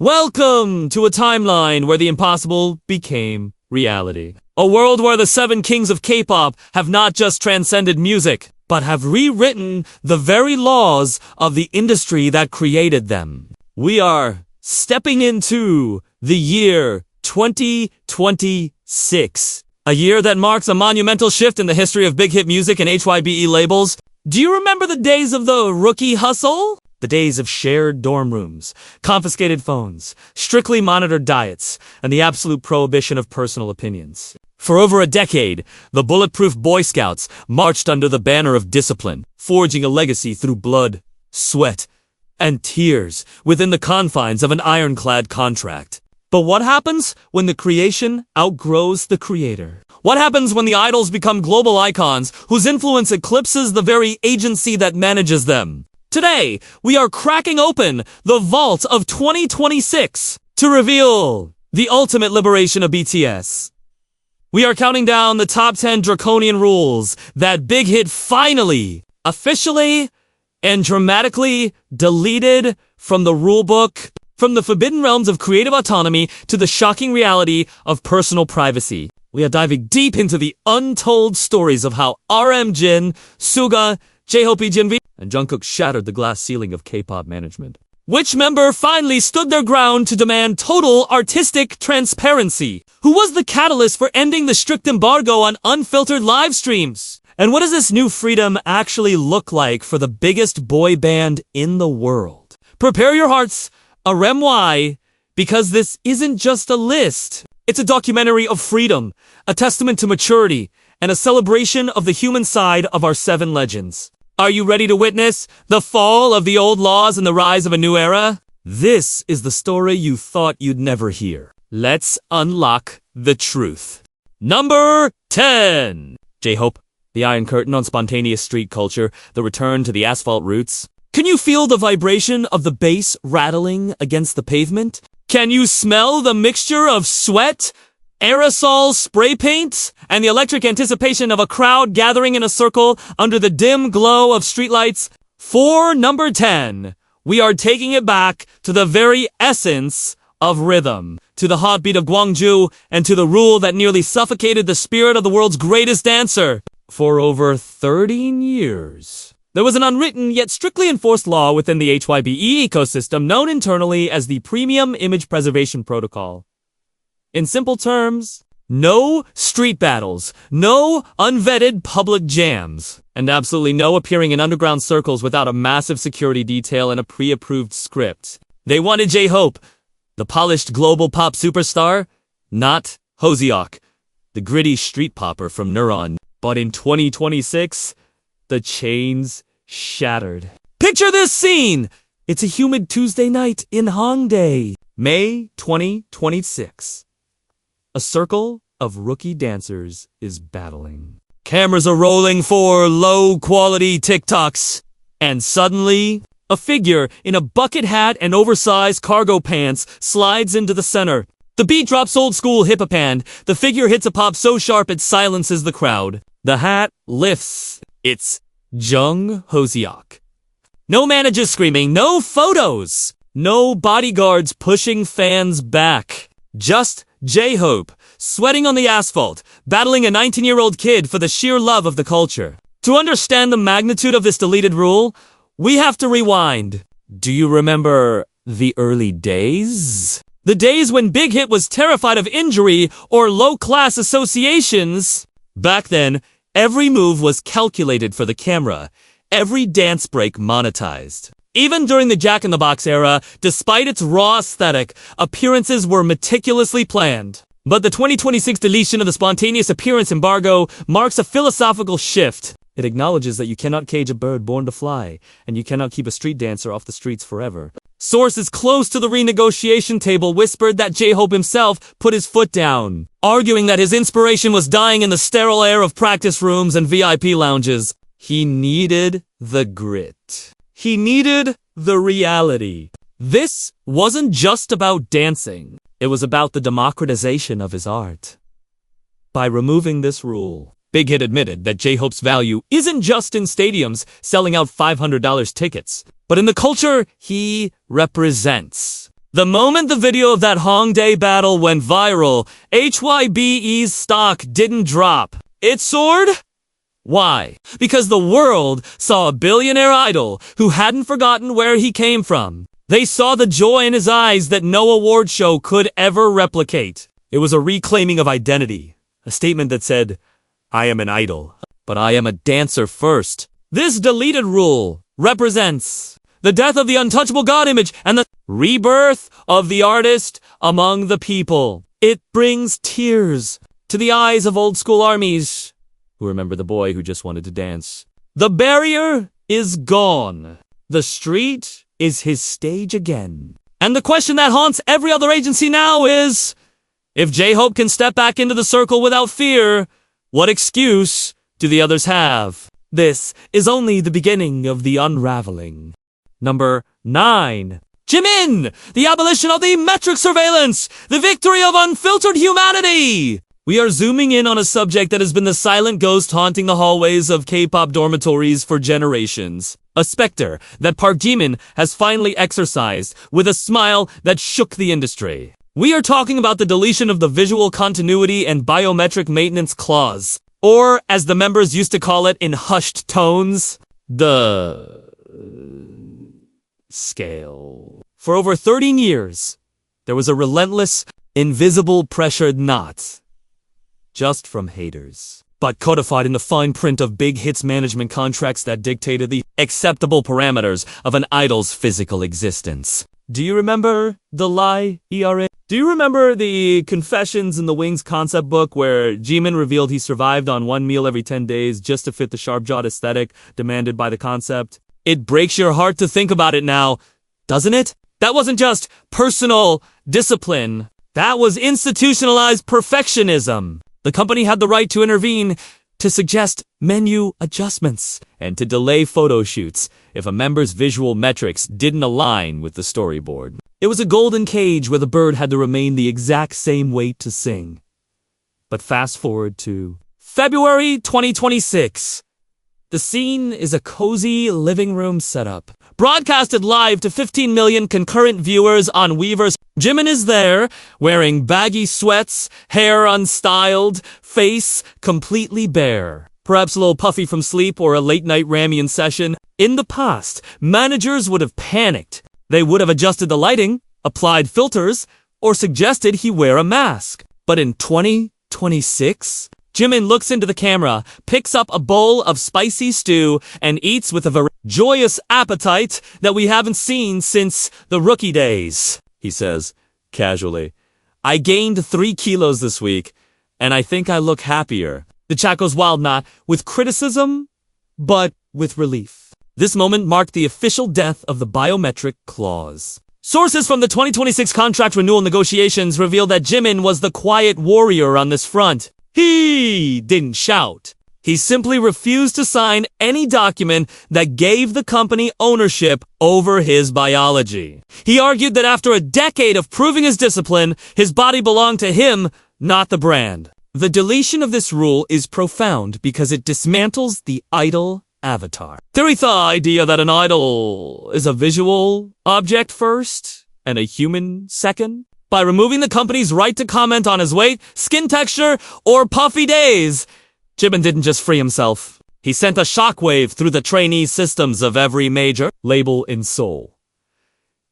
Welcome to a timeline where the impossible became reality. A world where the 7 kings of K-pop have not just transcended music, but have rewritten the very laws of the industry that created them. We are stepping into the year 2026, a year that marks a monumental shift in the history of BigHit music and HYBE labels. Do you remember the days of the rookie hustle? The days of shared dorm rooms, confiscated phones, strictly monitored diets, and the absolute prohibition of personal opinions. For over a decade, the bulletproof Boy Scouts marched under the banner of discipline, forging a legacy through blood, sweat, and tears within the confines of an ironclad contract. But what happens when the creation outgrows the creator? What happens when the idols become global icons whose influence eclipses the very agency that manages them? Today, we are cracking open the vault of 2026 to reveal the ultimate liberation of BTS. We are counting down the top 10 draconian rules that BigHit finally, officially, and dramatically deleted from the rulebook, from the forbidden realms of creative autonomy to the shocking reality of personal privacy. We are diving deep into the untold stories of how Jin, Suga, J-Hope, Jimin, and Jungkook shattered the glass ceiling of K-pop management. Which member finally stood their ground to demand total artistic transparency? Who was the catalyst for ending the strict embargo on unfiltered live streams? And what does this new freedom actually look like for the biggest boy band in the world? Prepare your hearts, RMY, because this isn't just a list. It's a documentary of freedom, a testament to maturity, and a celebration of the human side of our 7 legends. Are you ready to witness the fall of the old laws and the rise of a new era? This is the story you thought you'd never hear. Let's unlock the truth. Number 10. J-Hope, the Iron Curtain on spontaneous street culture, the return to the asphalt roots. Can you feel the vibration of the bass rattling against the pavement? Can you smell the mixture of sweat, aerosol spray paint, and the electric anticipation of a crowd gathering in a circle under the dim glow of streetlights? For number 10, we are taking it back to the very essence of rhythm, to the heartbeat of Gwangju, and to the rule that nearly suffocated the spirit of the world's greatest dancer. For over 13 years, there was an unwritten yet strictly enforced law within the HYBE ecosystem known internally as the Premium Image Preservation Protocol. In simple terms, no street battles, no unvetted public jams, and absolutely no appearing in underground circles without a massive security detail and a pre-approved script. They wanted J-Hope, the polished global pop superstar, not Hoseok, the gritty street popper from Neuron. But in 2026, the chains shattered. Picture this scene! It's a humid Tuesday night in Hongdae, May 2026. A circle of rookie dancers is battling. Cameras are rolling for low-quality TikToks. And suddenly, a figure in a bucket hat and oversized cargo pants slides into the center. The beat drops old-school hip-hop and the figure hits a pop so sharp it silences the crowd. The hat lifts. It's Jung Hoseok. No managers screaming, no photos, no bodyguards pushing fans back. Just J-Hope, sweating on the asphalt, battling a 19-year-old kid for the sheer love of the culture. To understand the magnitude of this deleted rule, we have to rewind. Do you remember the early days? The days when BigHit was terrified of injury or low-class associations? Back then, every move was calculated for the camera, every dance break monetized. Even during the Jack in the Box era, despite its raw aesthetic, appearances were meticulously planned. But the 2026 deletion of the spontaneous appearance embargo marks a philosophical shift. It acknowledges that you cannot cage a bird born to fly, and you cannot keep a street dancer off the streets forever. Sources close to the renegotiation table whispered that J-Hope himself put his foot down, arguing that his inspiration was dying in the sterile air of practice rooms and VIP lounges. He needed the grit. He needed the reality. This wasn't just about dancing. It was about the democratization of his art. By removing this rule, BigHit admitted that J-Hope's value isn't just in stadiums selling out $500 tickets, but in the culture he represents. The moment the video of that Hongdae battle went viral, HYBE's stock didn't drop. It soared? Why? Because the world saw a billionaire idol who hadn't forgotten where he came from. They saw the joy in his eyes that no award show could ever replicate. It was a reclaiming of identity, a statement that said, I am an idol, but I am a dancer first. This deleted rule represents the death of the untouchable God image and the rebirth of the artist among the people. It brings tears to the eyes of old school armies who remember the boy who just wanted to dance. The barrier is gone. The street is his stage again. And the question that haunts every other agency now is, if J-Hope can step back into the circle without fear, what excuse do the others have? This is only the beginning of the unraveling. Number 9. Jimin! The abolition of the metric surveillance! The victory of unfiltered humanity! We are zooming in on a subject that has been the silent ghost haunting the hallways of K-pop dormitories for generations. A specter that Park Jimin has finally exorcised with a smile that shook the industry. We are talking about the deletion of the visual continuity and biometric maintenance clause, or as the members used to call it in hushed tones, the scale. For over 13 years, there was a relentless, invisible pressured knot. Just from haters. But codified in the fine print of BigHit's management contracts that dictated the acceptable parameters of an idol's physical existence. Do you remember the lie, ERA? Do you remember the Confessions in the Wings concept book where Jimin revealed he survived on one meal every 10 days just to fit the sharp-jawed aesthetic demanded by the concept? It breaks your heart to think about it now, doesn't it? That wasn't just personal discipline. That was institutionalized perfectionism. The company had the right to intervene, to suggest menu adjustments, and to delay photo shoots if a member's visual metrics didn't align with the storyboard. It was a golden cage where the bird had to remain the exact same weight to sing. But fast forward to February 2026. The scene is a cozy living room setup, broadcasted live to 15 million concurrent viewers on Weverse. Jimin is there, wearing baggy sweats, hair unstyled, face completely bare. Perhaps a little puffy from sleep or a late-night ramen session. In the past, managers would have panicked. They would have adjusted the lighting, applied filters, or suggested he wear a mask. But in 2026, Jimin looks into the camera, picks up a bowl of spicy stew, and eats with a very joyous appetite that we haven't seen since the rookie days. He says, casually, I gained 3 kilos this week, and I think I look happier. The chat goes wild not with criticism, but with relief. This moment marked the official death of the biometric clause. Sources from the 2026 contract renewal negotiations reveal that Jimin was the quiet warrior on this front. He didn't shout. He simply refused to sign any document that gave the company ownership over his biology. He argued that after a decade of proving his discipline, his body belonged to him, not the brand. The deletion of this rule is profound because it dismantles the idol avatar. Theory the idea that an idol is a visual object first and a human second. By removing the company's right to comment on his weight, skin texture, or puffy days, Jimin didn't just free himself. He sent a shockwave through the trainee systems of every major label in Seoul.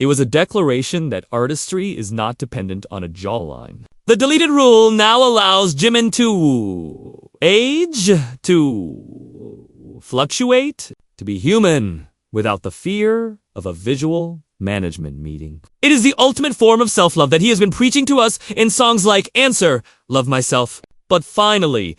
It was a declaration that artistry is not dependent on a jawline. The deleted rule now allows Jimin to age, to fluctuate, to be human without the fear of a visual management meeting. It is the ultimate form of self-love that he has been preaching to us in songs like Answer, Love Myself. But finally,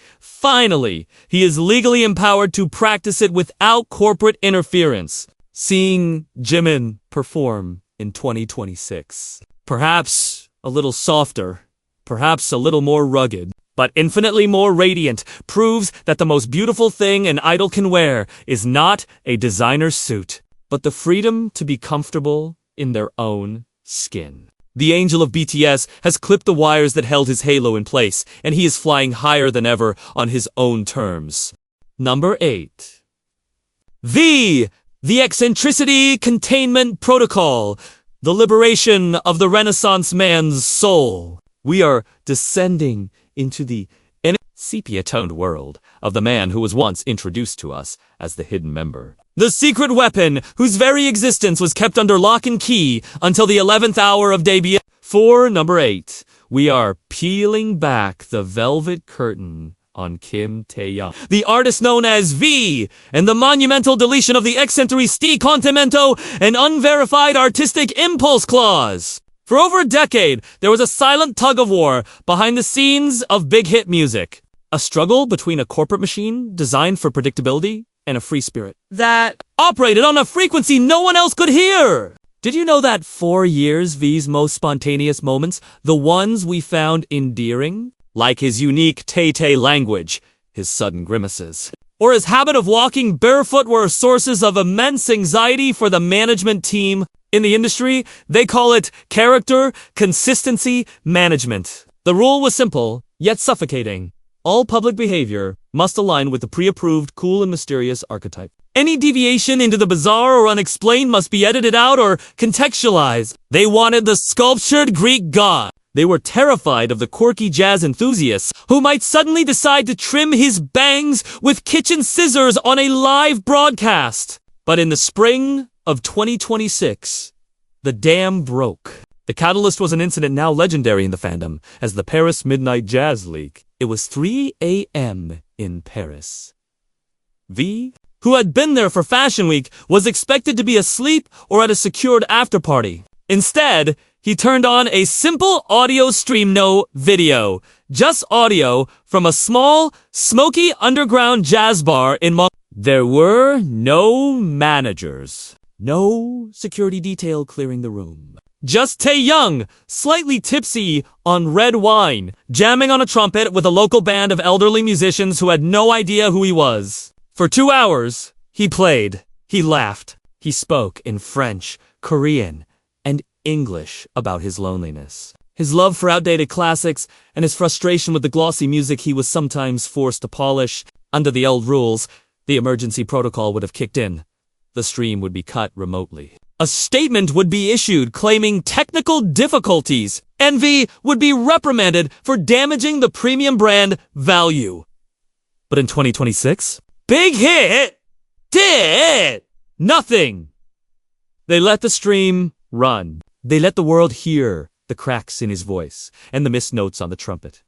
he is legally empowered to practice it without corporate interference. Seeing Jimin perform in 2026. Perhaps a little softer, perhaps a little more rugged, but infinitely more radiant, proves that the most beautiful thing an idol can wear is not a designer suit, but the freedom to be comfortable in their own skin. The angel of BTS has clipped the wires that held his halo in place, and he is flying higher than ever on his own terms. Number 8. The eccentricity containment protocol. the liberation of the Renaissance man's soul. We are descending into the sepia-toned world of the man who was once introduced to us as the hidden member. The secret weapon whose very existence was kept under lock and key until the 11th hour of debut. For number 8, we are peeling back the velvet curtain on Kim Tae-young, the artist known as V, and the monumental deletion of the eccentricity contemento and unverified artistic impulse clause. For over a decade, there was a silent tug-of-war behind the scenes of big hit music. A struggle between a corporate machine designed for predictability and a free spirit that operated on a frequency no one else could hear. Did you know that for years, V's most spontaneous moments, the ones we found endearing, like his unique Tay-Tay language, his sudden grimaces, or his habit of walking barefoot, were sources of immense anxiety for the management team? In the industry, they call it character consistency management. The rule was simple, yet suffocating. All public behavior must align with the pre-approved cool and mysterious archetype. Any deviation into the bizarre or unexplained must be edited out or contextualized. They wanted the sculptured Greek god. They were terrified of the quirky jazz enthusiasts who might suddenly decide to trim his bangs with kitchen scissors on a live broadcast. But in the spring of 2026, the dam broke. The catalyst was an incident now legendary in the fandom as the Paris Midnight Jazz League. It was 3 a.m. in Paris. V, who had been there for Fashion Week, was expected to be asleep or at a secured after-party. Instead, he turned on a simple audio stream, no video, just audio from a small, smoky underground jazz bar in There were no managers, no security detail clearing the room. Just Tae-young, slightly tipsy on red wine, jamming on a trumpet with a local band of elderly musicians who had no idea who he was. For 2 hours, he played, he laughed, he spoke in French, Korean, and English about his loneliness, his love for outdated classics, and his frustration with the glossy music he was sometimes forced to polish. Under the old rules, the emergency protocol would have kicked in. The stream would be cut remotely. A statement would be issued claiming technical difficulties, and V would be reprimanded for damaging the premium brand value. But in 2026, BigHit did nothing. They let the stream run. They let the world hear the cracks in his voice and the missed notes on the trumpet.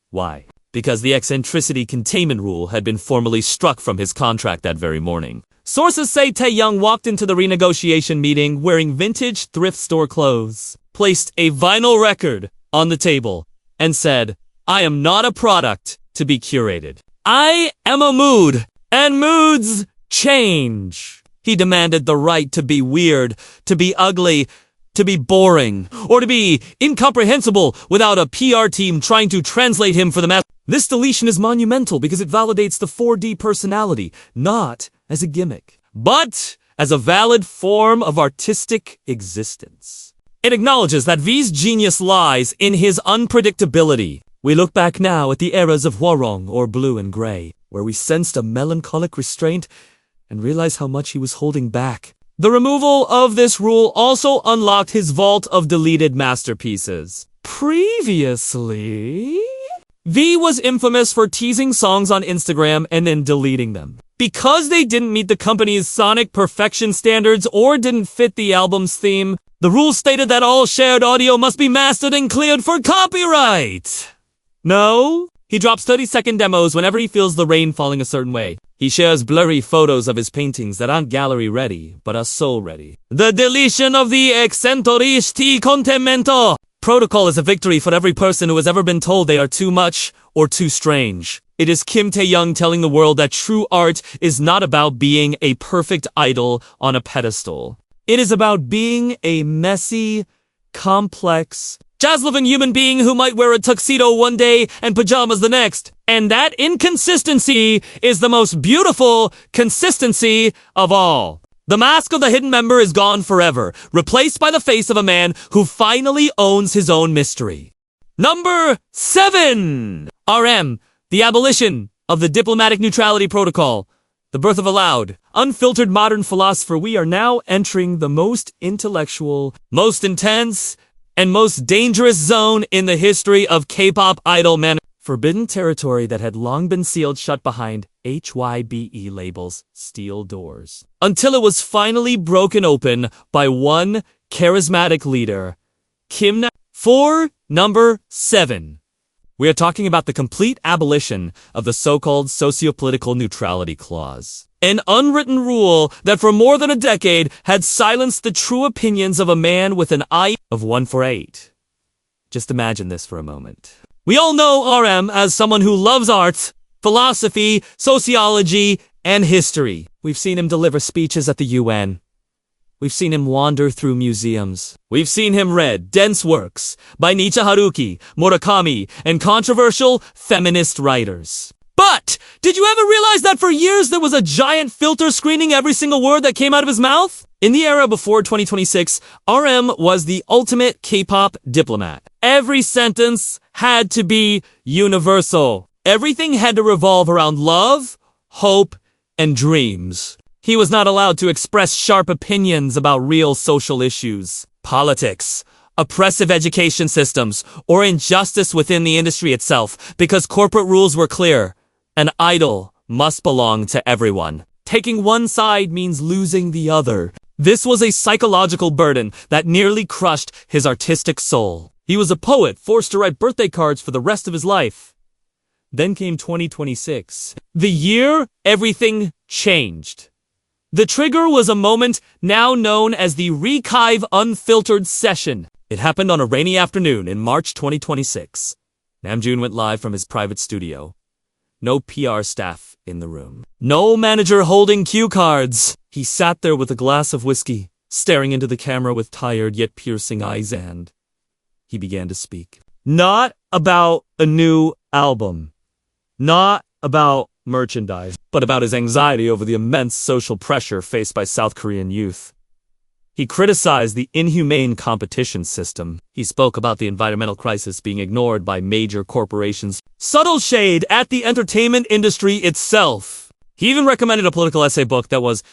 Why? Because the eccentricity containment rule had been formally struck from his contract that very morning. Sources say Tae-young walked into the renegotiation meeting wearing vintage thrift store clothes, placed a vinyl record on the table, and said, "I am not a product to be curated. I am a mood, and moods change." He demanded the right to be weird, to be ugly, to be boring, or to be incomprehensible without a PR team trying to translate him for the mass. This deletion is monumental because it validates the 4D personality, not as a gimmick, but as a valid form of artistic existence. It acknowledges that V's genius lies in his unpredictability. We look back now at the eras of Hwarong or Blue and Gray, where we sensed a melancholic restraint and realized how much he was holding back. The removal of this rule also unlocked his vault of deleted masterpieces. Previously, V was infamous for teasing songs on Instagram and then deleting them. Because they didn't meet the company's sonic perfection standards or didn't fit the album's theme, the rule stated that all shared audio must be mastered and cleared for copyright. No, he drops 30-second demos whenever he feels the rain falling a certain way. He shares blurry photos of his paintings that aren't gallery ready, but are soul ready. The deletion of the eccentricity contemento protocol is a victory for every person who has ever been told they are too much or too strange. It is Kim Tae-young telling the world that true art is not about being a perfect idol on a pedestal. It is about being a messy, complex, jazz-loving human being who might wear a tuxedo one day and pajamas the next. And that inconsistency is the most beautiful consistency of all. The mask of the hidden member is gone forever, replaced by the face of a man who finally owns his own mystery. Number 7. RM. The abolition of the diplomatic neutrality protocol. The birth of a loud, unfiltered modern philosopher, we are now entering the most intellectual, most intense, and most dangerous zone in the history of K-pop idol man. Forbidden territory that had long been sealed shut behind HYBE labels' steel doors. Until it was finally broken open by one charismatic leader, Kim. For number 7. We are talking about the complete abolition of the so-called sociopolitical neutrality clause. An unwritten rule that for more than a decade had silenced the true opinions of a man with an eye of 1 for 8. Just imagine this for a moment. We all know RM as someone who loves art, philosophy, sociology, and history. We've seen him deliver speeches at the UN. We've seen him wander through museums. We've seen him read dense works by Nietzsche, Haruki, Murakami, and controversial feminist writers. But did you ever realize that for years there was a giant filter screening every single word that came out of his mouth? In the era before 2026, RM was the ultimate K-pop diplomat. Every sentence had to be universal. Everything had to revolve around love, hope, and dreams. He was not allowed to express sharp opinions about real social issues, politics, oppressive education systems, or injustice within the industry itself, because corporate rules were clear. An idol must belong to everyone. Taking one side means losing the other. This was a psychological burden that nearly crushed his artistic soul. He was a poet forced to write birthday cards for the rest of his life. Then came 2026. The year everything changed. The trigger was a moment now known as the HYBE Unfiltered Session. It happened on a rainy afternoon in March 2026. Namjoon went live from his private studio. No PR staff in the room. No manager holding cue cards. He sat there with a glass of whiskey, staring into the camera with tired yet piercing eyes, and he began to speak. Not about a new album. Not about merchandise, but about his anxiety over the immense social pressure faced by South Korean youth. He criticized the inhumane competition system. He spoke about the environmental crisis being ignored by major corporations. Subtle shade at the entertainment industry itself. He even recommended a political essay book that was,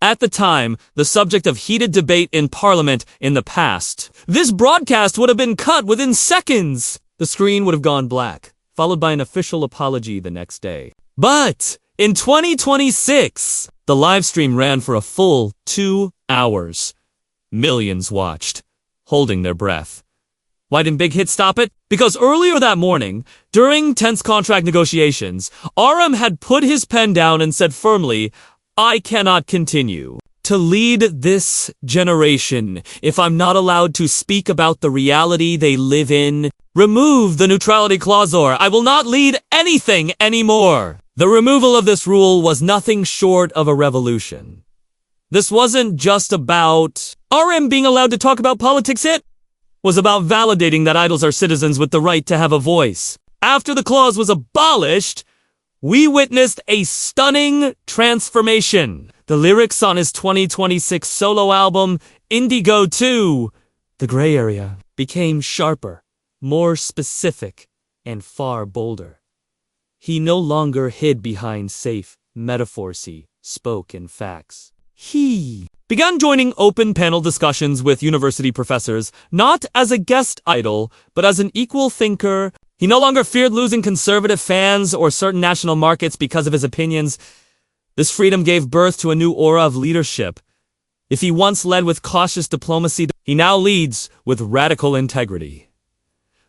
at the time, the subject of heated debate in Parliament in the past. This broadcast would have been cut within seconds. The screen would have gone black, followed by an official apology the next day. But in 2026, the live stream ran for a full 2 hours. Millions watched, holding their breath. Why didn't BigHit stop it? Because earlier that morning, during tense contract negotiations, RM had put his pen down and said firmly, I cannot continue to lead this generation if I'm not allowed to speak about the reality they live in. Remove the neutrality clause or I will not lead anything anymore. The removal of this rule was nothing short of a revolution. This wasn't just about RM being allowed to talk about politics, it was about validating that idols are citizens with the right to have a voice. After the clause was abolished, we witnessed a stunning transformation. The lyrics on his 2026 solo album, Indigo 2, The Gray Area, became sharper, more specific, and far bolder. He no longer hid behind safe metaphors, he spoke in facts. He began joining open panel discussions with university professors, not as a guest idol, but as an equal thinker. He no longer feared losing conservative fans or certain national markets because of his opinions. This freedom gave birth to a new aura of leadership. If he once led with cautious diplomacy, he now leads with radical integrity.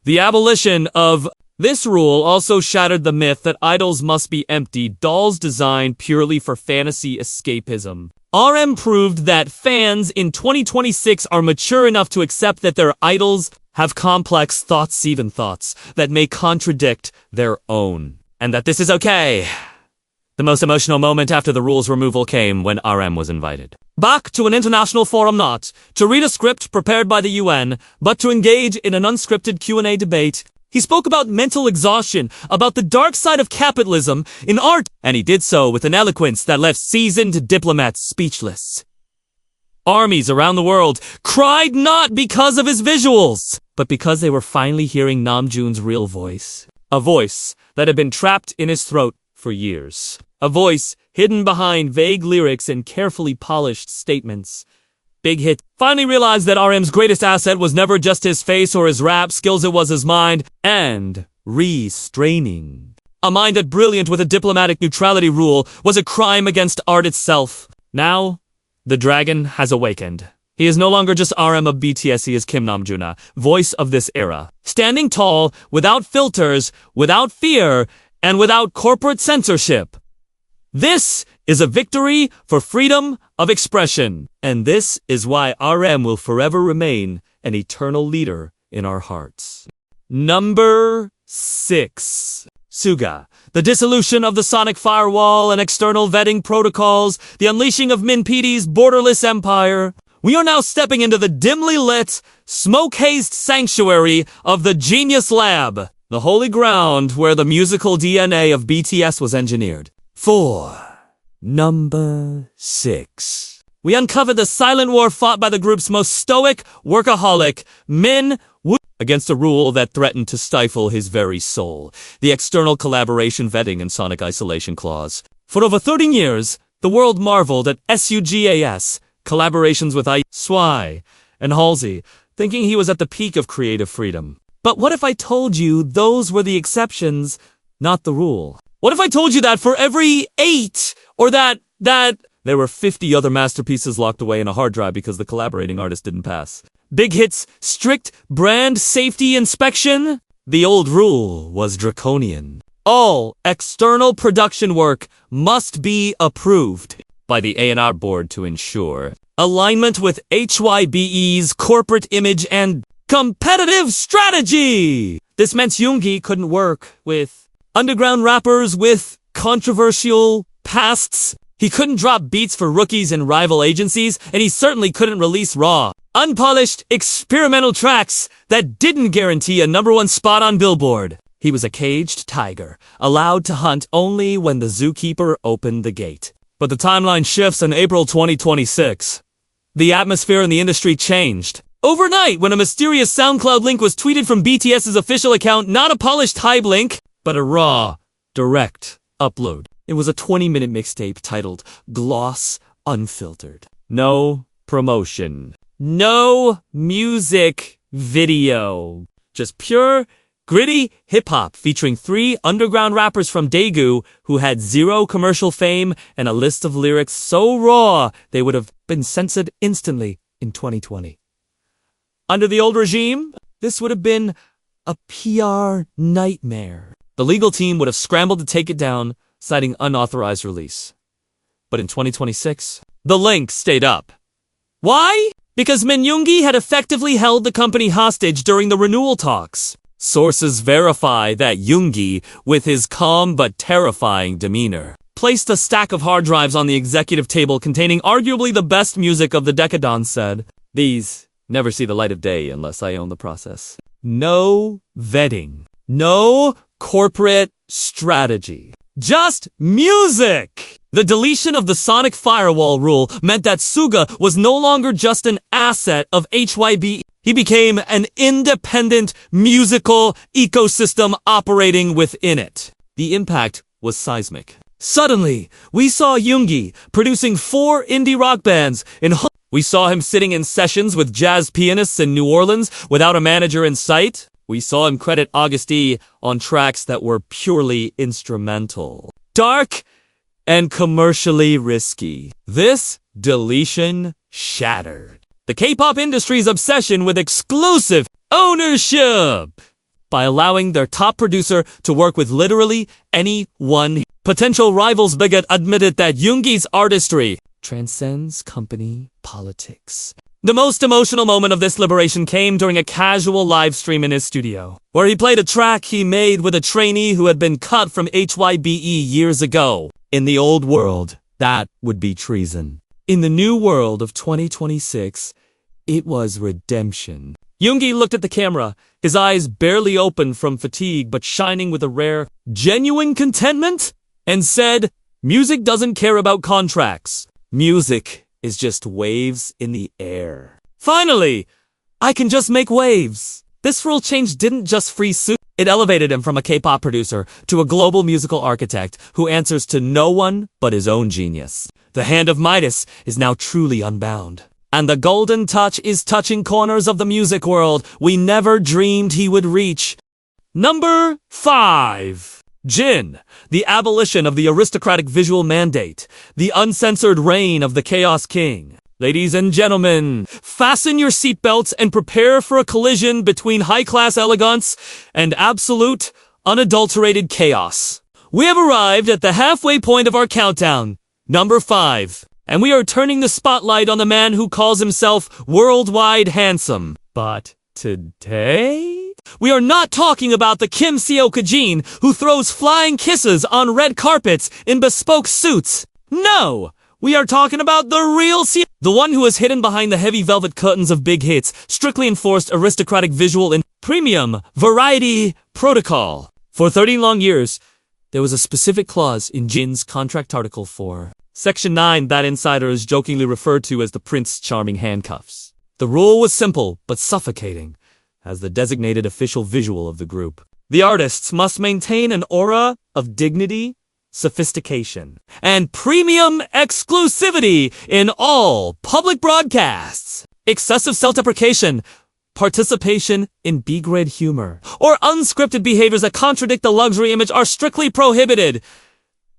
The abolition of this rule also shattered the myth that idols must be empty dolls designed purely for fantasy escapism. RM proved that fans in 2026 are mature enough to accept that their idols have complex thoughts, even thoughts that may contradict their own, and that this is okay. The most emotional moment after the rule's removal came when RM was invited back to an international forum, not to read a script prepared by the UN, but to engage in an unscripted Q&A debate. He spoke about mental exhaustion, about the dark side of capitalism in art, and he did so with an eloquence that left seasoned diplomats speechless. Armies around the world cried not because of his visuals, but because they were finally hearing Namjoon's real voice. A voice that had been trapped in his throat for years. A voice hidden behind vague lyrics and carefully polished statements. BigHit finally realized that RM's greatest asset was never just his face or his rap skills, it was his mind, and restraining. A mind that brilliant with a diplomatic neutrality rule was a crime against art itself. Now, the dragon has awakened. He is no longer just RM of BTS, he is Kim Namjoon, voice of this era. Standing tall, without filters, without fear, and without corporate censorship. This is a victory for freedom of expression. And this is why RM will forever remain an eternal leader in our hearts. Number 6. Suga. The dissolution of the sonic firewall and external vetting protocols, the unleashing of Min PD's borderless empire. We are now stepping into the dimly lit, smoke-hazed sanctuary of the Genius Lab, the holy ground where the musical DNA of BTS was engineered. 4. Number 6. We uncovered the silent war fought by the group's most stoic, workaholic, Min, against a rule that threatened to stifle his very soul, the external collaboration vetting and sonic isolation clause. For over 13 years, the world marveled at SUGAS, collaborations with HYBE and Halsey, thinking he was at the peak of creative freedom. But what if I told you those were the exceptions, not the rule? What if I told you that for every 8, or that there were 50 other masterpieces locked away in a hard drive because the collaborating artist didn't pass? BigHit's strict brand safety inspection? The old rule was draconian. All external production work must be approved by the A&R board to ensure alignment with HYBE's corporate image and competitive strategy. This meant Yoongi couldn't work with underground rappers with controversial pasts. He couldn't drop beats for rookies in rival agencies, and he certainly couldn't release raw, unpolished, experimental tracks that didn't guarantee a #1 spot on Billboard. He was a caged tiger, allowed to hunt only when the zookeeper opened the gate. But the timeline shifts in April 2026. The atmosphere in the industry changed. Overnight, when a mysterious SoundCloud link was tweeted from BTS's official account, not a polished HYBE link, but a raw, direct upload. It was a 20-minute mixtape titled Gloss Unfiltered. No promotion. No music video. Just pure, gritty hip-hop featuring 3 underground rappers from Daegu who had 0 commercial fame and a list of lyrics so raw they would have been censored instantly in 2020. Under the old regime, this would have been a PR nightmare. The legal team would have scrambled to take it down, citing unauthorized release. But in 2026, the link stayed up. Why? Because Min Yoongi had effectively held the company hostage during the renewal talks. Sources verify that Yoongi, with his calm but terrifying demeanor, placed a stack of hard drives on the executive table containing arguably the best music of the decade. Said, "These never see the light of day unless I own the process." No vetting. No corporate strategy. Just music! The deletion of the sonic firewall rule meant that Suga was no longer just an asset of HYBE. He became an independent musical ecosystem operating within it. The impact was seismic. Suddenly, we saw Yoongi producing 4 indie rock bands in We saw him sitting in sessions with jazz pianists in New Orleans without a manager in sight. We saw him credit Auguste on tracks that were purely instrumental. Dark and commercially risky. This deletion shattered the K-pop industry's obsession with exclusive ownership by allowing their top producer to work with literally anyone. Potential rivals BigHit admitted that Yoongi's artistry transcends company politics. The most emotional moment of this liberation came during a casual live stream in his studio, where he played a track he made with a trainee who had been cut from HYBE years ago. In the old world, that would be treason. In the new world of 2026, it was redemption. Yoongi looked at the camera, his eyes barely open from fatigue but shining with a rare, genuine contentment, and said, "Music doesn't care about contracts. Music is just waves in the air. Finally, I can just make waves." This rule change didn't just free Suga, It elevated him from a K-pop producer to a global musical architect who answers to no one but his own genius. The hand of Midas is now truly unbound. And the golden touch is touching corners of the music world we never dreamed he would reach. Number 5. Jin, the abolition of the aristocratic visual mandate, the uncensored reign of the Chaos King. Ladies and gentlemen, fasten your seatbelts and prepare for a collision between high-class elegance and absolute, unadulterated chaos. We have arrived at the halfway point of our countdown, number 5, and we are turning the spotlight on the man who calls himself worldwide handsome. But today, we are not talking about the Kim Seo-Jin who throws flying kisses on red carpets in bespoke suits. No! We are talking about the real the one who is hidden behind the heavy velvet curtains of BigHit's strictly enforced aristocratic visual and premium variety protocol. For 30 long years, there was a specific clause in Jin's contract article 4, Section 9 that insiders jokingly referred to as the Prince Charming handcuffs. The rule was simple but suffocating as the designated official visual of the group. The artists must maintain an aura of dignity, sophistication, and premium exclusivity in all public broadcasts. Excessive self-deprecation, participation in B-grade humor, or unscripted behaviors that contradict the luxury image are strictly prohibited.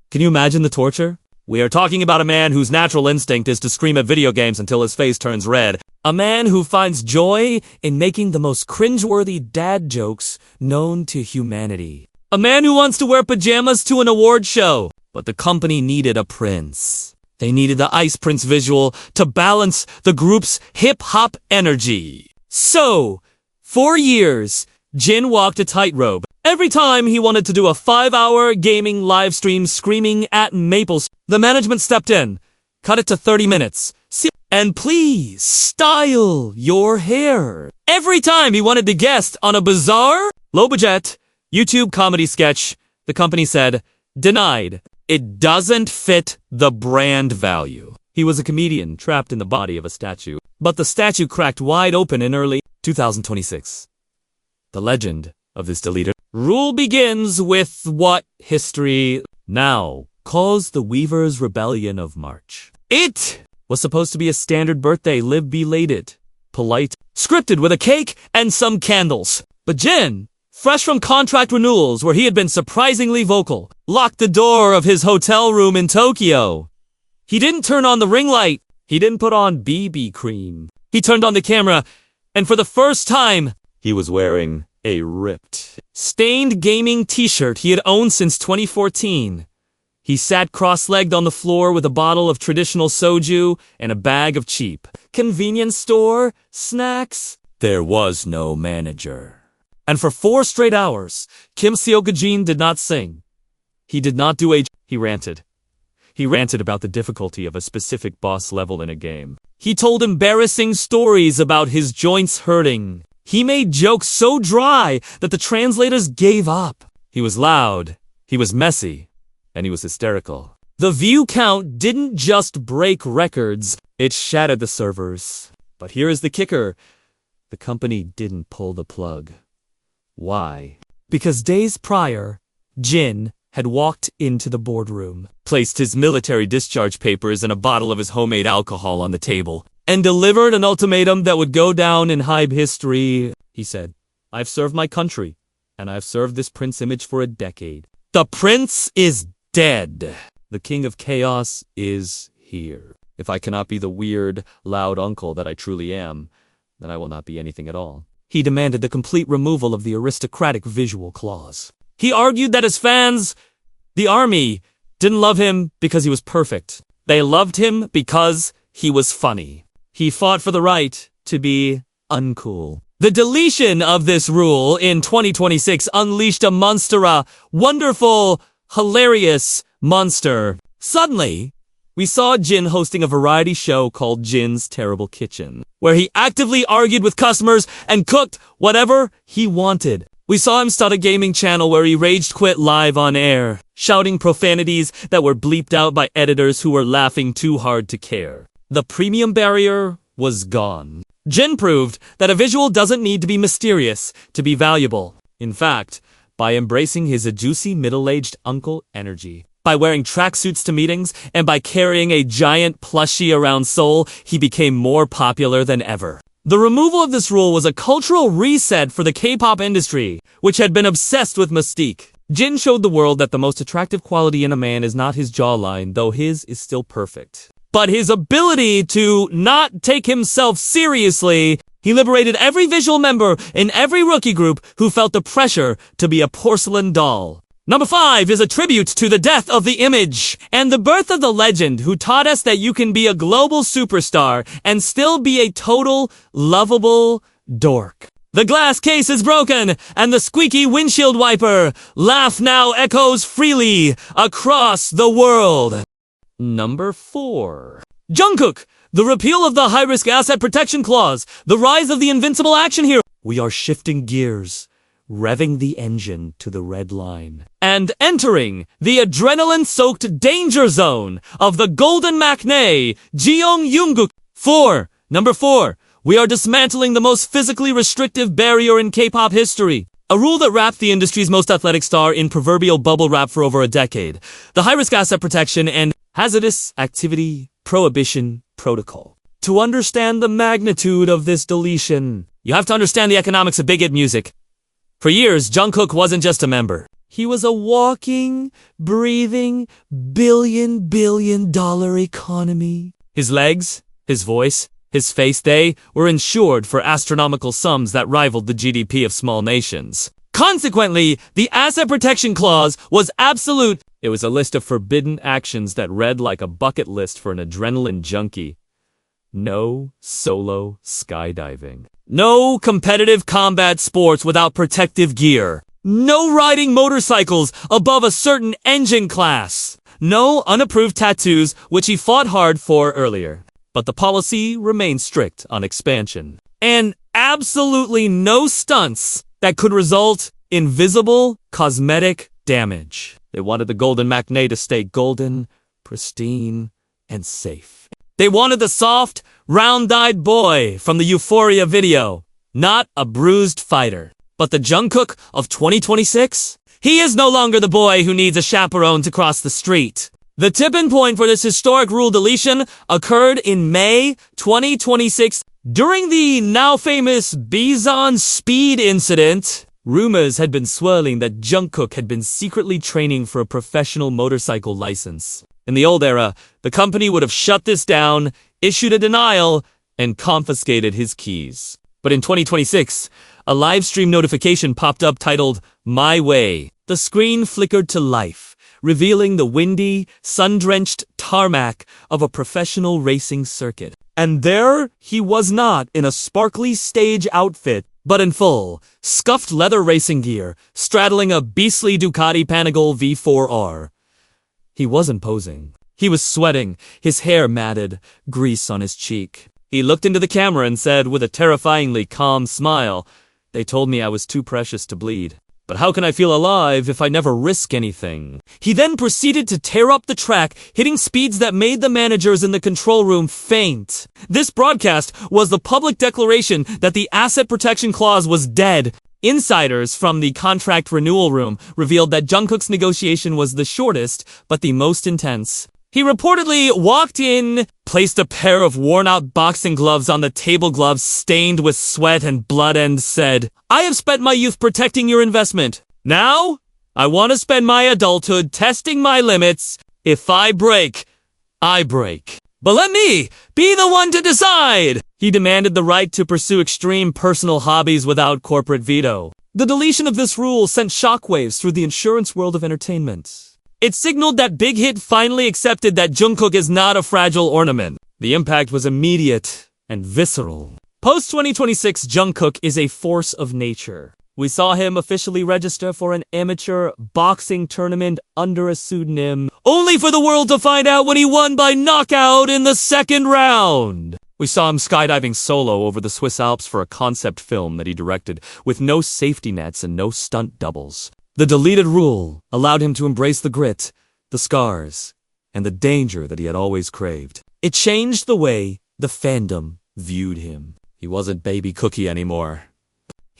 Can you imagine the torture? We are talking about a man whose natural instinct is to scream at video games until his face turns red. A man who finds joy in making the most cringeworthy dad jokes known to humanity. A man who wants to wear pajamas to an award show. But the company needed a prince. They needed the Ice Prince visual to balance the group's hip-hop energy. So, for years, Jin walked a tightrope. Every time he wanted to do a 5-hour gaming live stream screaming at Maples, the management stepped in, cut it to 30 minutes. And please, style your hair. Every time he wanted to guest on a bizarre, low-budget YouTube comedy sketch, the company said, denied. It doesn't fit the brand value. He was a comedian trapped in the body of a statue. But the statue cracked wide open in early 2026. The legend of this deleted rule begins with what history now calls the Weavers' Rebellion of March. It was supposed to be a standard birthday, live belated, polite, scripted with a cake and some candles. But Jin, fresh from contract renewals where he had been surprisingly vocal, locked the door of his hotel room in Tokyo. He didn't turn on the ring light. He didn't put on BB cream. He turned on the camera, and for the first time, he was wearing a ripped, stained gaming t-shirt he had owned since 2014. He sat cross-legged on the floor with a bottle of traditional soju and a bag of cheap convenience store snacks. There was no manager. And for 4 straight hours, Kim Seo-Jin did not sing. He did not do he ranted. He ranted about the difficulty of a specific boss level in a game. He told embarrassing stories about his joints hurting. He made jokes so dry that the translators gave up. He was loud, he was messy, and he was hysterical. The view count didn't just break records, it shattered the servers. But here is the kicker. The company didn't pull the plug. Why? Because days prior, Jin had walked into the boardroom, placed his military discharge papers and a bottle of his homemade alcohol on the table, and delivered an ultimatum that would go down in HYBE history. He said, I've served my country, and I've served this prince image for a decade. The prince is dead. The king of chaos is here. If I cannot be the weird, loud uncle that I truly am, then I will not be anything at all. He demanded the complete removal of the aristocratic visual clause. He argued that his fans, the army, didn't love him because he was perfect. They loved him because he was funny. He fought for the right to be uncool. The deletion of this rule in 2026 unleashed a monster, wonderful, hilarious monster. Suddenly, we saw Jin hosting a variety show called Jin's Terrible Kitchen, where he actively argued with customers and cooked whatever he wanted. We saw him start a gaming channel where he rage quit live on air, shouting profanities that were bleeped out by editors who were laughing too hard to care. The premium barrier was gone. Jin proved that a visual doesn't need to be mysterious to be valuable. In fact, by embracing his juicy middle-aged uncle energy, by wearing tracksuits to meetings, and by carrying a giant plushie around Seoul, he became more popular than ever. The removal of this rule was a cultural reset for the K-pop industry, which had been obsessed with mystique. Jin showed the world that the most attractive quality in a man is not his jawline, though his is still perfect, but his ability to not take himself seriously. He liberated every visual member in every rookie group who felt the pressure to be a porcelain doll. Number 5 is a tribute to the death of the image and the birth of the legend who taught us that you can be a global superstar and still be a total, lovable dork. The glass case is broken, and the squeaky windshield wiper laugh now echoes freely across the world. Number 4. Jungkook, the repeal of the high-risk asset protection clause, the rise of the invincible action hero. We are shifting gears, revving the engine to the red line, and entering the adrenaline-soaked danger zone of the golden matinee, Jungkook. Number 4. We are dismantling the most physically restrictive barrier in K-pop history. A rule that wrapped the industry's most athletic star in proverbial bubble wrap for over a decade. The high-risk asset protection and hazardous activity prohibition protocol. To understand the magnitude of this deletion, you have to understand the economics of BigHit music. For years, Jungkook wasn't just a member. He was a walking, breathing, billion dollar economy. His legs, his voice, his face, they were insured for astronomical sums that rivaled the GDP of small nations. Consequently, the asset protection clause was absolute. It was a list of forbidden actions that read like a bucket list for an adrenaline junkie. No solo skydiving. No competitive combat sports without protective gear. No riding motorcycles above a certain engine class. No unapproved tattoos, which he fought hard for earlier. But the policy remained strict on expansion. And absolutely no stunts that could result in visible cosmetic damage. They wanted the golden matinee to stay golden, pristine, and safe. They wanted the soft, round-eyed boy from the Euphoria video, not a bruised fighter. But the Jungkook of 2026? He is no longer the boy who needs a chaperone to cross the street. The tipping point for this historic rule deletion occurred in May 2026 during the now famous Bangtan speed incident. Rumors had been swirling that Jungkook had been secretly training for a professional motorcycle license. In the old era, the company would have shut this down, issued a denial, and confiscated his keys. But in 2026, a live stream notification popped up titled, "My Way." The screen flickered to life, revealing the windy, sun-drenched tarmac of a professional racing circuit. And there he was, not in a sparkly stage outfit, but in full, scuffed leather racing gear, straddling a beastly Ducati Panigale V4R. He wasn't posing. He was sweating, his hair matted, grease on his cheek. He looked into the camera and said with a terrifyingly calm smile, "They told me I was too precious to bleed. But how can I feel alive if I never risk anything?" He then proceeded to tear up the track, hitting speeds that made the managers in the control room faint. This broadcast was the public declaration that the asset protection clause was dead. Insiders from the contract renewal room revealed that Jungkook's negotiation was the shortest, but the most intense. He reportedly walked in, placed a pair of worn-out boxing gloves on the table, gloves stained with sweat and blood, and said, "I have spent my youth protecting your investment. Now, I want to spend my adulthood testing my limits. If I break, I break. But let me be the one to decide." He demanded the right to pursue extreme personal hobbies without corporate veto. The deletion of this rule sent shockwaves through the insurance world of entertainment. It signaled that BigHit finally accepted that Jungkook is not a fragile ornament. The impact was immediate and visceral. Post-2026, Jungkook is a force of nature. We saw him officially register for an amateur boxing tournament under a pseudonym, only for the world to find out when he won by knockout in the second round. We saw him skydiving solo over the Swiss Alps for a concept film that he directed, with no safety nets and no stunt doubles. The deleted rule allowed him to embrace the grit, the scars, and the danger that he had always craved. It changed the way the fandom viewed him. He wasn't baby Cookie anymore.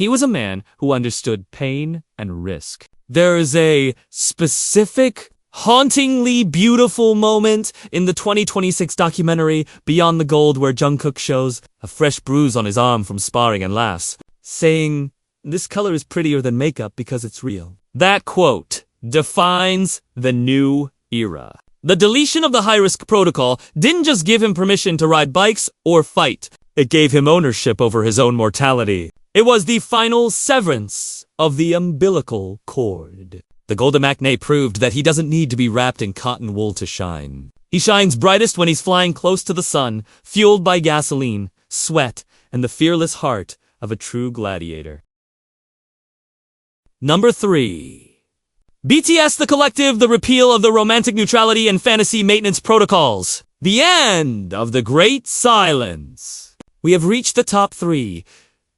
He was a man who understood pain and risk. There is a specific, hauntingly beautiful moment in the 2026 documentary Beyond the Gold where Jungkook shows a fresh bruise on his arm from sparring and laughs, saying, "This color is prettier than makeup because it's real." That quote defines the new era. The deletion of the high-risk protocol didn't just give him permission to ride bikes or fight. It gave him ownership over his own mortality. It was the final severance of the umbilical cord. The Golden Matinee proved that he doesn't need to be wrapped in cotton wool to shine. He shines brightest when he's flying close to the sun, fueled by gasoline, sweat, and the fearless heart of a true gladiator. Number 3. BTS The Collective, the repeal of the romantic neutrality and fantasy maintenance protocols. The end of the Great Silence. We have reached the top 3,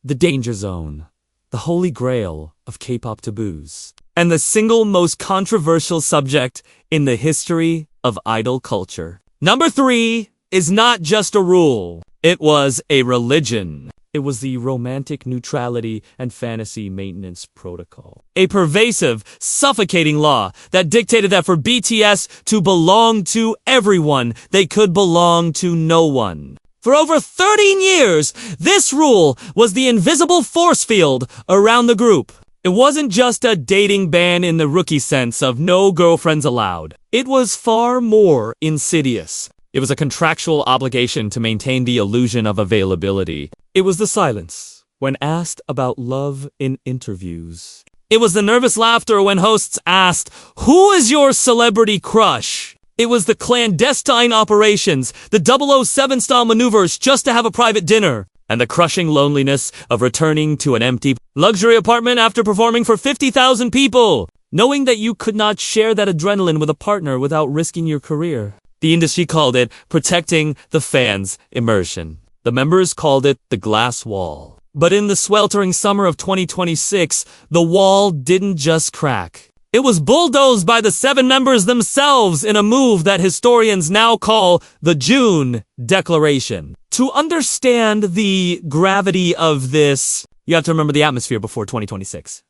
the danger zone, the holy grail of K-pop taboos, and the single most controversial subject in the history of idol culture. Number 3 is not just a rule. It was a religion. It was the romantic neutrality and fantasy maintenance protocol. A pervasive, suffocating law that dictated that for BTS to belong to everyone, they could belong to no one. For over 13 years, this rule was the invisible force field around the group. It wasn't just a dating ban in the rookie sense of no girlfriends allowed. It was far more insidious. It was a contractual obligation to maintain the illusion of availability. It was the silence when asked about love in interviews. It was the nervous laughter when hosts asked, "Who is your celebrity crush?" It was the clandestine operations, the 007-style maneuvers just to have a private dinner, and the crushing loneliness of returning to an empty luxury apartment after performing for 50,000 people, knowing that you could not share that adrenaline with a partner without risking your career. The industry called it protecting the fans' immersion. The members called it the glass wall. But in the sweltering summer of 2026, the wall didn't just crack. It was bulldozed by the 7 members themselves in a move that historians now call the June Declaration. To understand the gravity of this, you have to remember the atmosphere before 2026.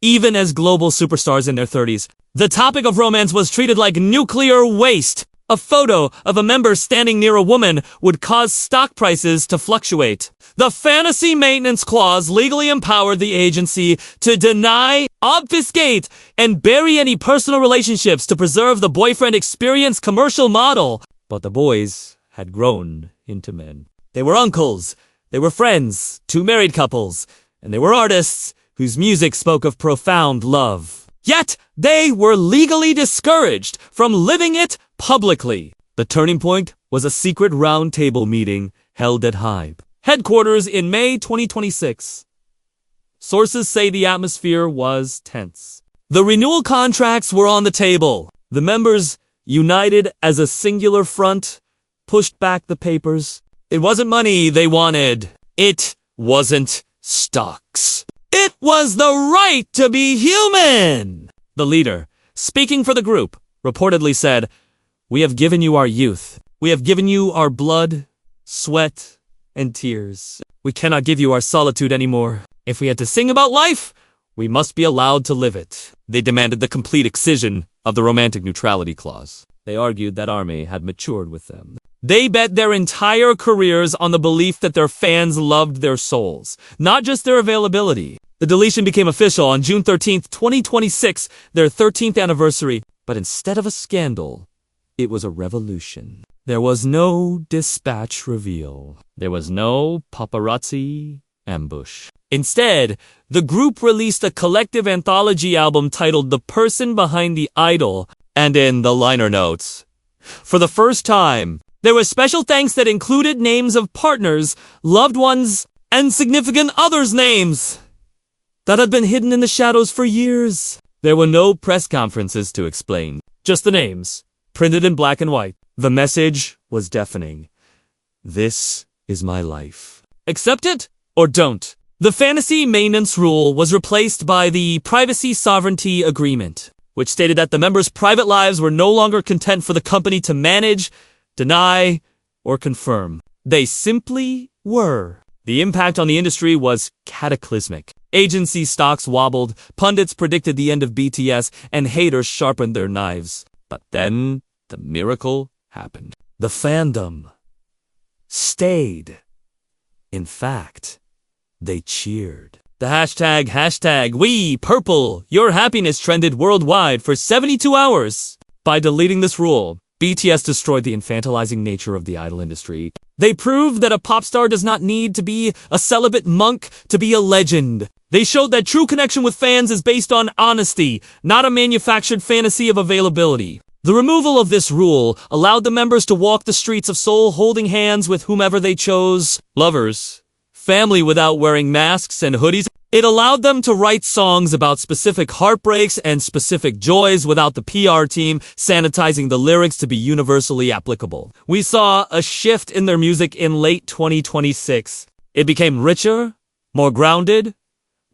Even as global superstars in their 30s, the topic of romance was treated like nuclear waste. A photo of a member standing near a woman would cause stock prices to fluctuate. The fantasy maintenance clause legally empowered the agency to deny, obfuscate, and bury any personal relationships to preserve the boyfriend experience commercial model. But the boys had grown into men. They were uncles, they were friends, 2 married couples, and they were artists whose music spoke of profound love. Yet, they were legally discouraged from living it publicly. The turning point was a secret roundtable meeting held at HYBE headquarters in May 2026. Sources say the atmosphere was tense. The renewal contracts were on the table. The members, united as a singular front, pushed back the papers. It wasn't money they wanted. It wasn't stocks. It was the right to be human! The leader, speaking for the group, reportedly said, "We have given you our youth. We have given you our blood, sweat, and tears. We cannot give you our solitude anymore. If we had to sing about life, we must be allowed to live it." They demanded the complete excision of the romantic neutrality clause. They argued that ARMY had matured with them. They bet their entire careers on the belief that their fans loved their souls, not just their availability. The deletion became official on June 13th, 2026, their 13th anniversary. But instead of a scandal, it was a revolution. There was no dispatch reveal. There was no paparazzi ambush. Instead, the group released a collective anthology album titled The Person Behind the Idol, and in the liner notes, for the first time, there was special thanks that included names of partners, loved ones, and significant others' names that had been hidden in the shadows for years. There were no press conferences to explain, just the names, printed in black and white. The message was deafening. This is my life. Accept it or don't. The fantasy maintenance rule was replaced by the privacy sovereignty agreement, which stated that the members' private lives were no longer content for the company to manage, deny, or confirm. They simply were. The impact on the industry was cataclysmic. Agency stocks wobbled, pundits predicted the end of BTS, and haters sharpened their knives. But then, the miracle happened. The fandom stayed. In fact, they cheered. The hashtag We Purple Your Happiness trended worldwide for 72 hours. By deleting this rule, BTS destroyed the infantilizing nature of the idol industry. They proved that a pop star does not need to be a celibate monk to be a legend. They showed that true connection with fans is based on honesty, not a manufactured fantasy of availability. The removal of this rule allowed the members to walk the streets of Seoul holding hands with whomever they chose. Lovers, family without wearing masks and hoodies. It allowed them to write songs about specific heartbreaks and specific joys without the PR team sanitizing the lyrics to be universally applicable. We saw a shift in their music in late 2026. It became richer, more grounded,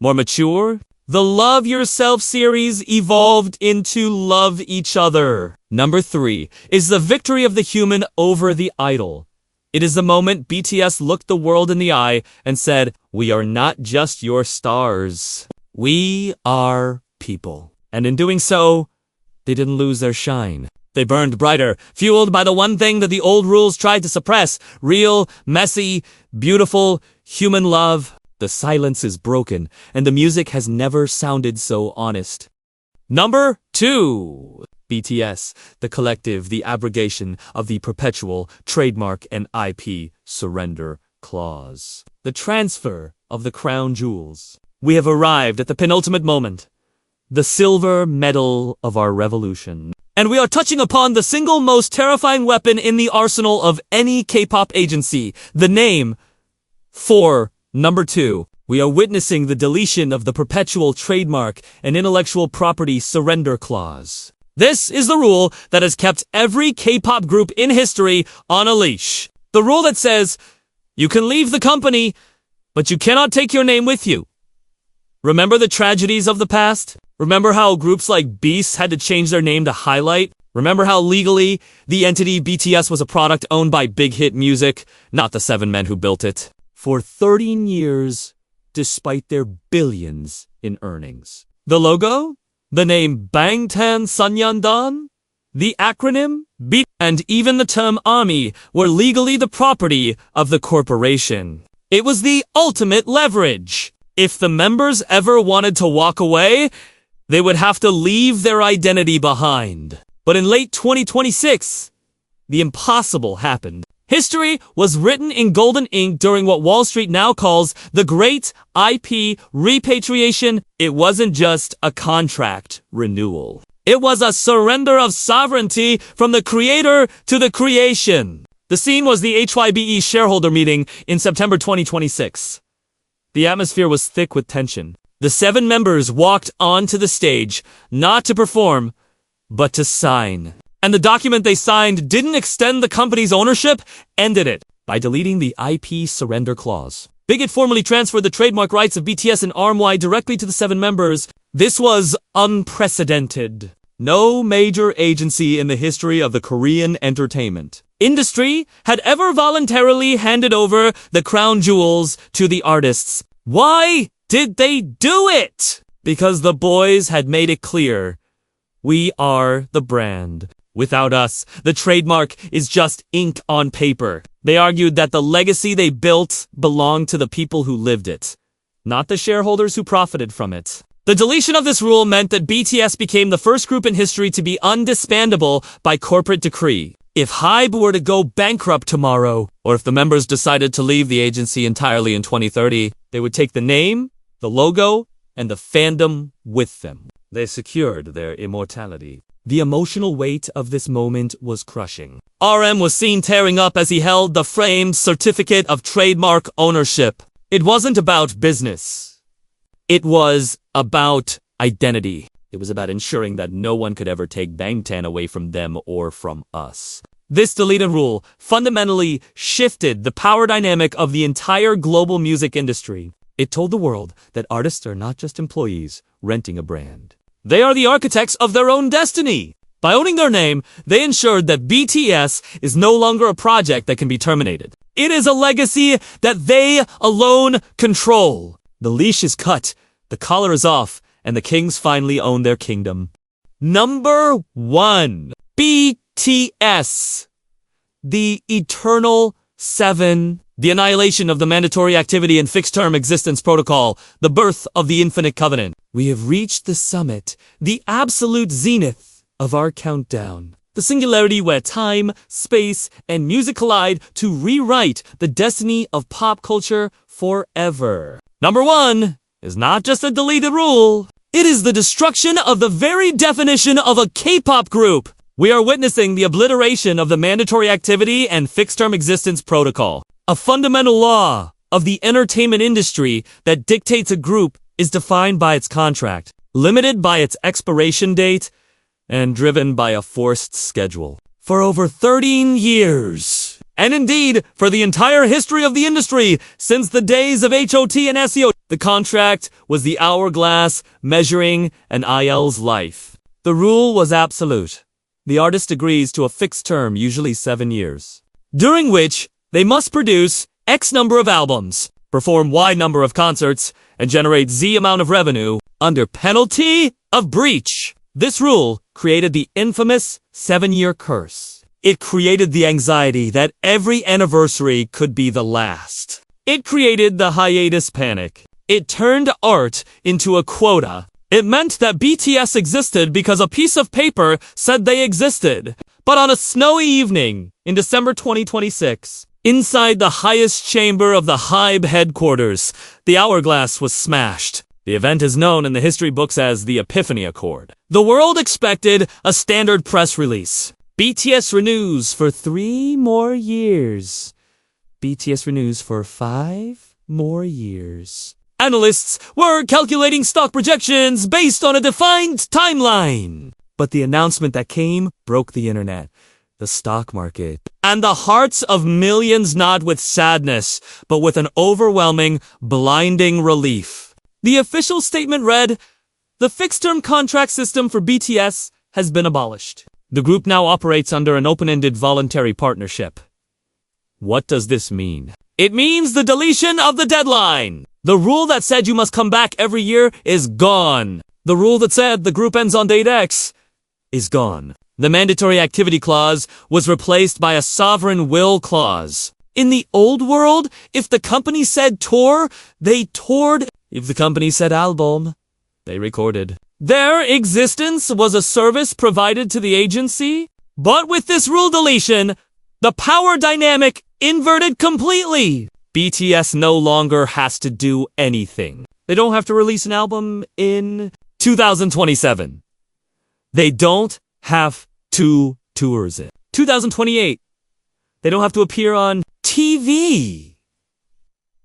more mature. The Love Yourself series evolved into Love Each Other. Number 3 is the victory of the human over the idol. It is the moment BTS looked the world in the eye and said, "We are not just your stars. We are people." And in doing so, they didn't lose their shine. They burned brighter, fueled by the one thing that the old rules tried to suppress: real, messy, beautiful, human love. The silence is broken, and the music has never sounded so honest. Number 2. BTS, the collective, the abrogation of the perpetual trademark and IP surrender clause. The transfer of the crown jewels. We have arrived at the penultimate moment, the silver medal of our revolution. And we are touching upon the single most terrifying weapon in the arsenal of any K-pop agency, the name for Number 2. We are witnessing the deletion of the perpetual trademark and intellectual property surrender clause. This is the rule that has kept every K-pop group in history on a leash. The rule that says, you can leave the company, but you cannot take your name with you. Remember the tragedies of the past? Remember how groups like Beast had to change their name to Highlight? Remember how legally the entity BTS was a product owned by BigHit Music, not the 7 men who built it? For 13 years, despite their billions in earnings. The logo? The name Bangtan Sonyeondan? The acronym BTS and even the term ARMY were legally the property of the corporation. It was the ultimate leverage. If the members ever wanted to walk away, they would have to leave their identity behind. But in late 2026, the impossible happened. History was written in golden ink during what Wall Street now calls the Great IP Repatriation. It wasn't just a contract renewal. It was a surrender of sovereignty from the creator to the creation. The scene was the HYBE shareholder meeting in September 2026. The atmosphere was thick with tension. The 7 members walked onto the stage, not to perform, but to sign. And the document they signed didn't extend the company's ownership, ended it by deleting the IP surrender clause. BigHit formally transferred the trademark rights of BTS and ARMY directly to the 7 members. This was unprecedented. No major agency in the history of the Korean entertainment industry had ever voluntarily handed over the crown jewels to the artists. Why did they do it? Because the boys had made it clear, we are the brand. Without us, the trademark is just ink on paper. They argued that the legacy they built belonged to the people who lived it, not the shareholders who profited from it. The deletion of this rule meant that BTS became the first group in history to be undisbandable by corporate decree. If HYBE were to go bankrupt tomorrow, or if the members decided to leave the agency entirely in 2030, they would take the name, the logo, and the fandom with them. They secured their immortality. The emotional weight of this moment was crushing. RM was seen tearing up as he held the framed certificate of trademark ownership. It wasn't about business. It was about identity. It was about ensuring that no one could ever take Bangtan away from them or from us. This deleted rule fundamentally shifted the power dynamic of the entire global music industry. It told the world that artists are not just employees renting a brand. They are the architects of their own destiny. By owning their name, they ensured that BTS is no longer a project that can be terminated. It is a legacy that they alone control. The leash is cut, the collar is off, and the kings finally own their kingdom. Number 1. BTS. The Eternal Seven. The annihilation of the mandatory activity and fixed-term existence protocol. The birth of the infinite covenant. We have reached the summit, the absolute zenith of our countdown. The singularity where time, space, and music collide to rewrite the destiny of pop culture forever. Number 1 is not just a deleted rule. It is the destruction of the very definition of a K-pop group. We are witnessing the obliteration of the mandatory activity and fixed-term existence protocol. A fundamental law of the entertainment industry that dictates a group is defined by its contract, limited by its expiration date, and driven by a forced schedule. For over 13 years, and indeed for the entire history of the industry since the days of HOT and SEO, the contract was the hourglass measuring an IL's life. The rule was absolute. The artist agrees to a fixed term, usually 7 years, during which they must produce X number of albums, perform Y number of concerts, and generate Z amount of revenue under penalty of breach. This rule created the infamous 7-year curse. It created the anxiety that every anniversary could be the last. It created the hiatus panic. It turned art into a quota. It meant that BTS existed because a piece of paper said they existed. But on a snowy evening in December 2026, inside the highest chamber of the HYBE headquarters, the hourglass was smashed. The event is known in the history books as the Epiphany Accord. The world expected a standard press release. BTS renews for 3 more years. BTS renews for 5 more years. Analysts were calculating stock projections based on a defined timeline. But the announcement that came broke the internet, the stock market, and the hearts of millions, not with sadness, but with an overwhelming, blinding relief. The official statement read, "The fixed-term contract system for BTS has been abolished. The group now operates under an open-ended voluntary partnership." What does this mean? It means the deletion of the deadline. The rule that said you must come back every year is gone. The rule that said the group ends on date X is gone. The mandatory activity clause was replaced by a sovereign will clause. In the old world, if the company said tour, they toured. If the company said album, they recorded. Their existence was a service provided to the agency. But with this rule deletion, the power dynamic inverted completely. BTS no longer has to do anything. They don't have to release an album in 2027. They don't have to tours it. 2028. They don't have to appear on TV.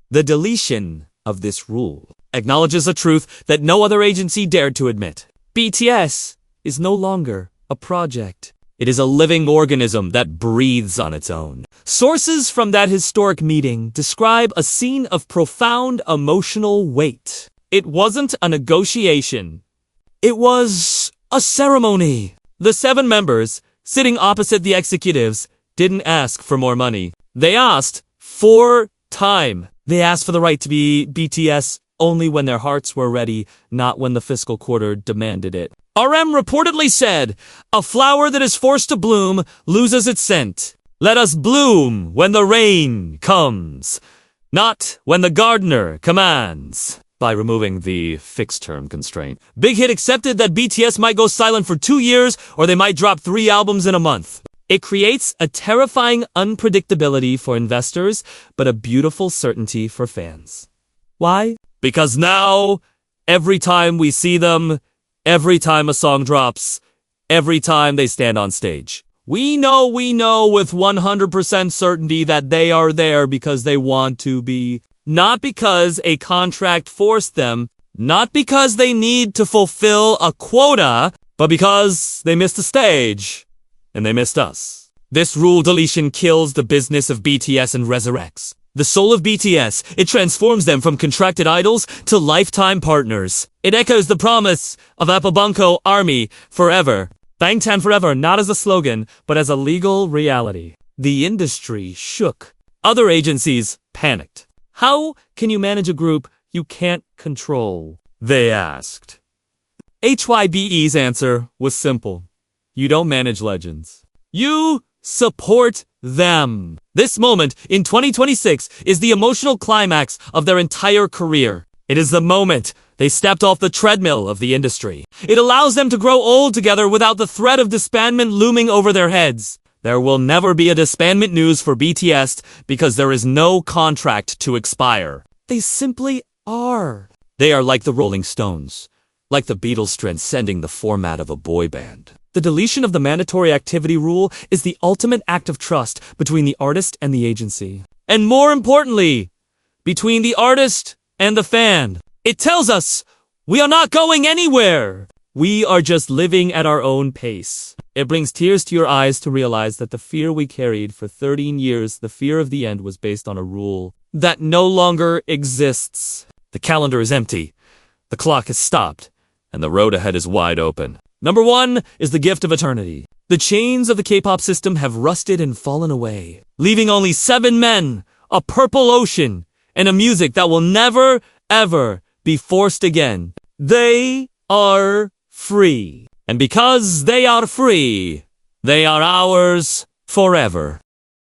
The deletion of this rule acknowledges a truth that no other agency dared to admit. BTS is no longer a project. It is a living organism that breathes on its own. Sources from that historic meeting describe a scene of profound emotional weight. It wasn't a negotiation. It was a ceremony. The 7 members, sitting opposite the executives, didn't ask for more money. They asked for time. They asked for the right to be BTS only when their hearts were ready, not when the fiscal quarter demanded it. RM reportedly said, "A flower that is forced to bloom loses its scent. Let us bloom when the rain comes, not when the gardener commands." By removing the fixed-term constraint, BigHit accepted that BTS might go silent for 2 years or they might drop 3 albums in a month. It creates a terrifying unpredictability for investors, but a beautiful certainty for fans. Why? Because now, every time we see them, every time a song drops, every time they stand on stage, we know with 100% certainty that they are there because they want to be. Not because a contract forced them, not because they need to fulfill a quota, but because they missed a stage, and they missed us. This rule deletion kills the business of BTS and resurrects the soul of BTS. It transforms them from contracted idols to lifetime partners. It echoes the promise of Appabanko Army forever. Bangtan forever, not as a slogan, but as a legal reality. The industry shook Other agencies panicked. How can you manage a group you can't control? They asked. HYBE's answer was simple. You don't manage legends. You support them. This moment in 2026 is the emotional climax of their entire career. It is the moment they stepped off the treadmill of the industry. It allows them to grow old together without the threat of disbandment looming over their heads. There will never be a disbandment news for BTS because there is no contract to expire. They simply are. They are like the Rolling Stones, like the Beatles transcending the format of a boy band. The deletion of the mandatory activity rule is the ultimate act of trust between the artist and the agency. And more importantly, between the artist and the fan. It tells us we are not going anywhere. We are just living at our own pace. It brings tears to your eyes to realize that the fear we carried for 13 years, the fear of the end, was based on a rule that no longer exists. The calendar is empty. The clock has stopped. And the road ahead is wide open. Number 1 is the gift of eternity. The chains of the K-pop system have rusted and fallen away, leaving only 7 men, a purple ocean, and a music that will never, ever be forced again. They are free. And because they are free, they are ours forever.